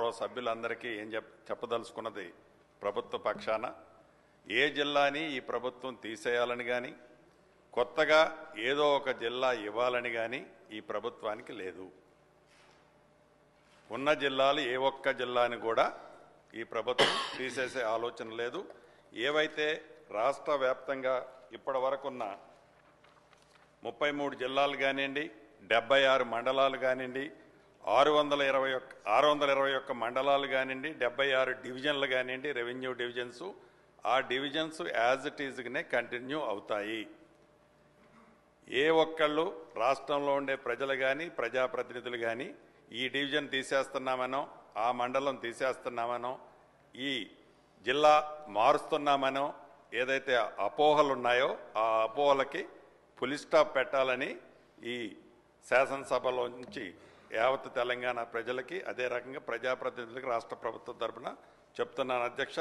గౌరవ సభ్యులందరికీ ఏం చెప్పదలుచుకున్నది, ప్రభుత్వ పక్షాన ఏ జిల్లాని ఈ ప్రభుత్వం తీసేయాలని కానీ కొత్తగా ఏదో ఒక జిల్లా ఇవ్వాలని కానీ ఈ ప్రభుత్వానికి లేదు. ఉన్న జిల్లాలు ఏ ఒక్క జిల్లాని కూడా ఈ ప్రభుత్వం తీసేసే ఆలోచన లేదు. ఏవైతే రాష్ట్ర వ్యాప్తంగా ఇప్పటి వరకున్న 33 జిల్లాలు కానివ్వండి, 76 మండలాలు కానివ్వండి, 621 మండలాలు కానివ్వండి, 76 డివిజన్లు కానివ్వండి, రెవెన్యూ డివిజన్స్, ఆ డివిజన్స్ యాజ్ ఇట్ ఈజ్గానే కంటిన్యూ అవుతాయి. ఏ ఒక్కళ్ళు రాష్ట్రంలో ఉండే ప్రజలు కానీ ప్రజాప్రతినిధులు కానీ ఈ డివిజన్ తీసేస్తున్నామనో, ఆ మండలం తీసేస్తున్నామనో, ఈ జిల్లా మారుస్తున్నామనో ఏదైతే అపోహలు ఉన్నాయో ఆ అపోహలకి ఫుల్ స్టాప్ పెట్టాలని ఈ శాసనసభలో నుంచి యావత్ తెలంగాణ ప్రజలకి, అదే రకంగా ప్రజాప్రతినిధులకి రాష్ట్ర ప్రభుత్వం తరఫున చెప్తున్నాను అధ్యక్ష.